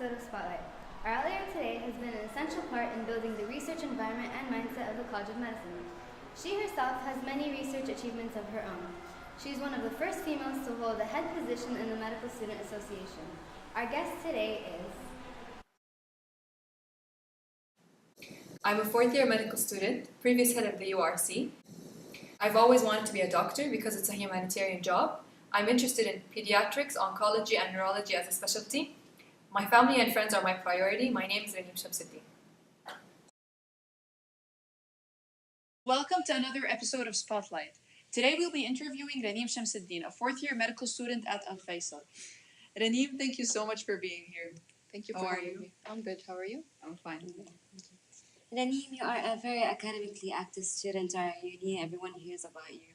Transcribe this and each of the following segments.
episode of Spotlight. Our outlier today has been an essential part in building the research environment and mindset of the College of Medicine. She herself has many research achievements of her own. She is one of the first females to hold a head position in the Medical Student Association. Our guest today is... I'm a fourth-year medical student, previous head of the URC. I've always wanted to be a doctor because it's a humanitarian job. I'm interested in pediatrics, oncology, and neurology as a specialty. My family and friends are my priority. My name is Raneem Shamsuddin. Welcome to another episode of Spotlight. Today we'll be interviewing Raneem Shamsuddin, a fourth-year medical student at Al Faisal. Raneem, thank you so much for being here. Thank you How for are having you? me. I'm good. How are you? I'm fine. Raneem, you are a very academically active student at our uni. Everyone hears about you.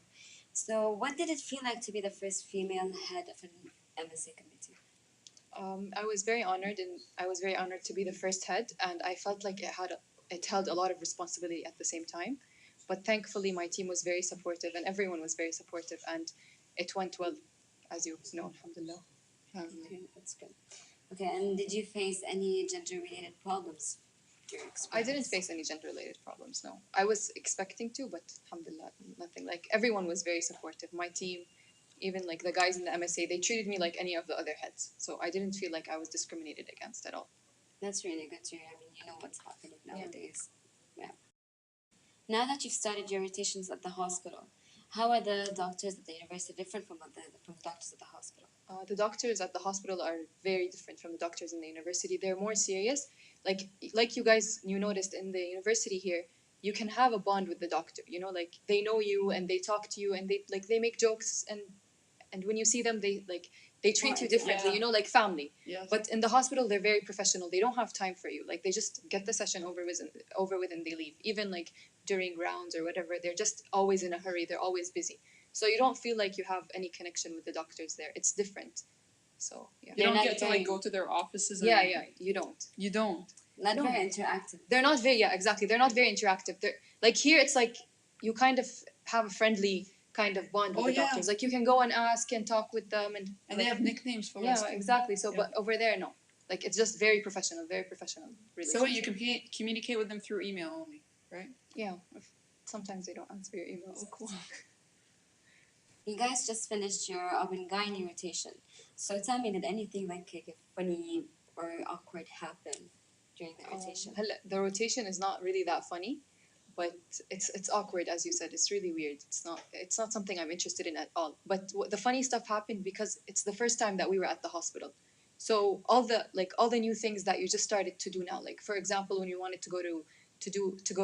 So, what did it feel like to be the first female head of an MSA committee? I was very honored, and I was very honored to be the first head, and I felt like it held a lot of responsibility at the same time. But thankfully, my team was very supportive, and everyone was very supportive, and it went well, as you know, alhamdulillah. Okay, that's good. Okay, and did you face any gender-related problems during your I didn't experience? face any gender-related problems, no. I was expecting to, but alhamdulillah, nothing. Like, everyone was very supportive. My team, even like the guys in the MSA, they treated me like any of the other heads. So I didn't feel like I was discriminated against at all. That's really good to hear. I mean, you know what's happening Yeah. nowadays. Yeah. Now that you've started your rotations at the hospital, how are the doctors at the university different from the doctors at the hospital? The doctors at the hospital are very different from the doctors in the university. They're more serious. Like you guys, you noticed in the university here, you can have a bond with the doctor. You know, like they know you and they talk to you and they make jokes and when you see them, they treat you differently. Yeah. You know, like family. Yes. But in the hospital, they're very professional. They don't have time for you. Like they just get the session over with and they leave. Even like during rounds or whatever, they're just always in a hurry. They're always busy. So you don't feel like you have any connection with the doctors there. It's different. So yeah. You They're don't not get to very- like go to their offices. Yeah, and- yeah, you don't. You don't. Not No. very interactive. They're not very, yeah, exactly. They're not very interactive. They're like here, it's like you kind of have a friendly kind of bond with Oh, the yeah. doctors. Like you can go and ask and talk with them And like, they have nicknames for yeah, us. exactly. So, Yeah. but over there, no. Like it's just very professional So you can communicate with them through email only, right? Yeah. Sometimes they don't answer your emails. Oh, cool. You guys just finished your Gynae rotation. So tell me, did anything like funny or awkward happen during the rotation? The rotation is not really that funny, but it's awkward as you said. It's really weird. It's not something I'm interested in at all. But the funny stuff happened because it's the first time that we were at the hospital. So all the new things that you just started to do now, like for example, when you wanted to go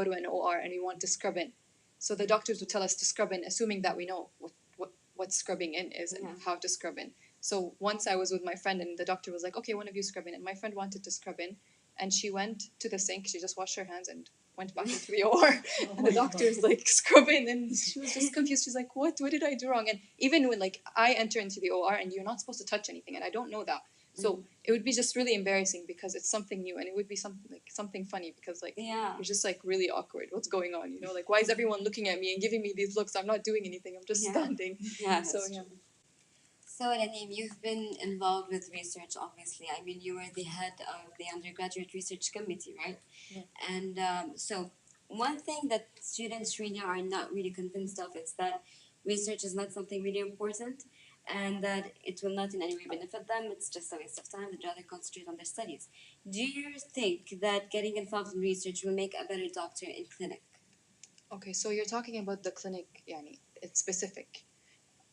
to an OR and you want to scrub in, so the doctors would tell us to scrub in, assuming that we know what scrubbing in is and Yeah. how to scrub in. So once I was with my friend and the doctor was like, okay, one of you scrub in, and my friend wanted to scrub in, and she went to the sink, she just washed her hands and went back into the OR. And the doctor's like scrubbing, and she was just confused. She's like, what did I do wrong? And even when like I enter into the OR and you're not supposed to touch anything, and I don't know that. So it would be just really embarrassing because it's something new, and it would be something funny because like Yeah. it's just like really awkward. What's going on? You know, like why is everyone looking at me and giving me these looks? I'm not doing anything. I'm just Yeah. standing. Yeah, So that's yeah. true. So, Raneem, you've been involved with research, obviously. I mean, you were the head of the undergraduate research committee, right? Yeah. And so, one thing that students really are not really convinced of is that research is not something really important and that it will not in any way benefit them. It's just a waste of time. They'd rather concentrate on their studies. Do you think that getting involved in research will make a better doctor in clinic? Okay, so you're talking about the clinic, yani, it's specific.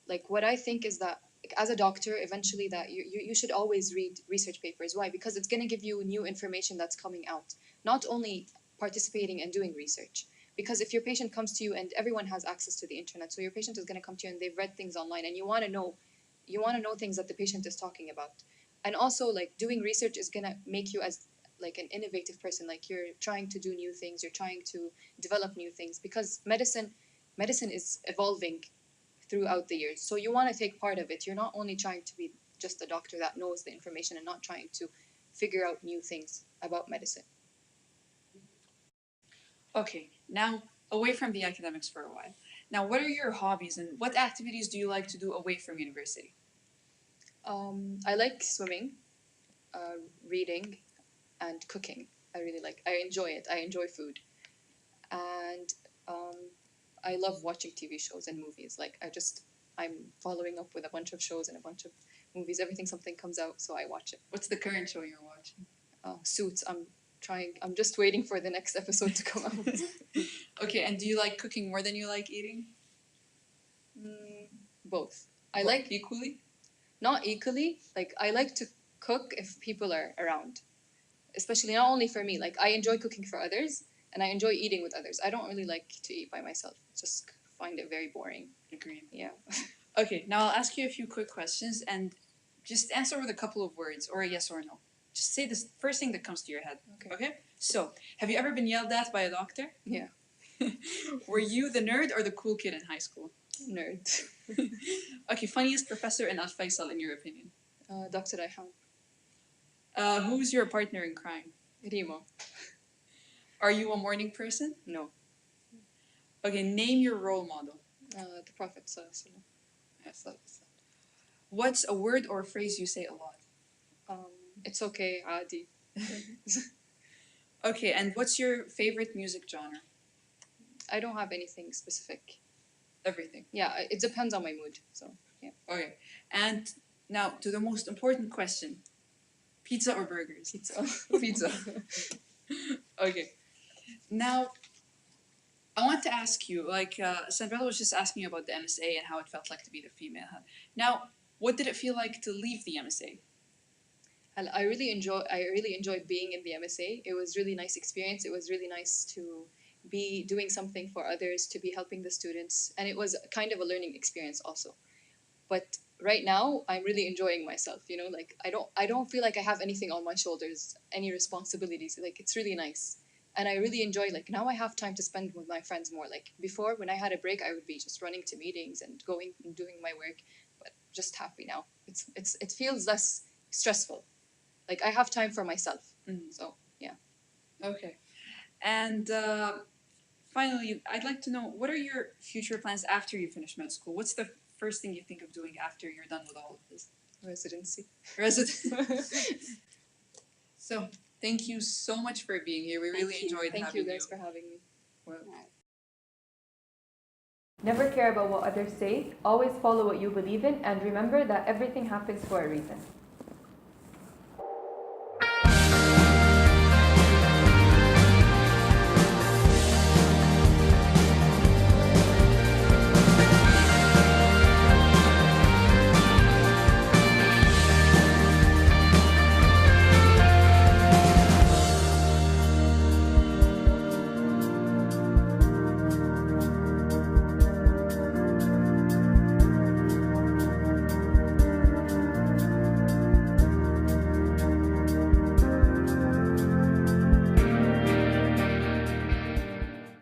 Like what I think is that like, as a doctor, eventually that you should always read research papers. Why? Because it's going to give you new information that's coming out. Not only participating and doing research. Because if your patient comes to you and everyone has access to the internet, so your patient is going to come to you and they've read things online and you want to know things that the patient is talking about. And also like doing research is going to make you as like an innovative person. Like you're trying to do new things, you're trying to develop new things because medicine is evolving throughout the years. So you want to take part of it. You're not only trying to be just a doctor that knows the information and not trying to figure out new things about medicine. Okay, now away from the academics for a while. Now, what are your hobbies and what activities do you like to do away from university? I like swimming. reading, and cooking. I enjoy it. I enjoy food. And I love watching TV shows and movies. I'm following up with a bunch of shows and a bunch of movies. Everything something comes out, so I watch it. What's the current show you're watching? Suits. I'm just waiting for the next episode to come out. Okay, and do you like cooking more than you like eating? Both. I Both like equally. not equally. Like I like to cook if people are around, especially not only for me. Like I enjoy cooking for others, and I enjoy eating with others. I don't really like to eat by myself. Just find it very boring. Agreed. Yeah. Okay, now I'll ask you a few quick questions and just answer with a couple of words or a yes or no. Just say the first thing that comes to your head. Okay. Okay? So, have you ever been yelled at by a doctor? Yeah. Were you the nerd or the cool kid in high school? Nerd. Okay, funniest professor in Al Faisal in your opinion? Dr. Raihan. Who's your partner in crime? Rimo. Are you a morning person? No. Okay, name your role model. The Prophet Sallallahu Alaihi Wasallam. Yes, that's it. What's a word or phrase you say a lot? It's okay, Adi. Okay, and what's your favorite music genre? I don't have anything specific. Everything. Yeah, it depends on my mood. So yeah. Okay, and now to the most important question: pizza or burgers? Pizza. Pizza. Okay. Now, I want to ask you, Sandrella was just asking you about the MSA and how it felt like to be the female. Now, what did it feel like to leave the MSA? And I really enjoyed being in the MSA. It was really nice experience. It was really nice to be doing something for others, to be helping the students, and it was kind of a learning experience also. But right now, I'm really enjoying myself. Like I don't feel like I have anything on my shoulders, any responsibilities. Like it's really nice, and I really enjoy. Like now, I have time to spend with my friends more. Like before, when I had a break, I would be just running to meetings and going and doing my work. But just happy now. It feels less stressful. Like I have time for myself. Mhm. So yeah. Okay. And finally, I'd like to know, what are your future plans after you finish med school? What's the first thing you think of doing after you're done with all of this? Residency. So, thank you so much for being here. We Thank really you. enjoyed Thank having you guys for having me. Well, Never care about what others say, always follow what you believe in, and remember that everything happens for a reason.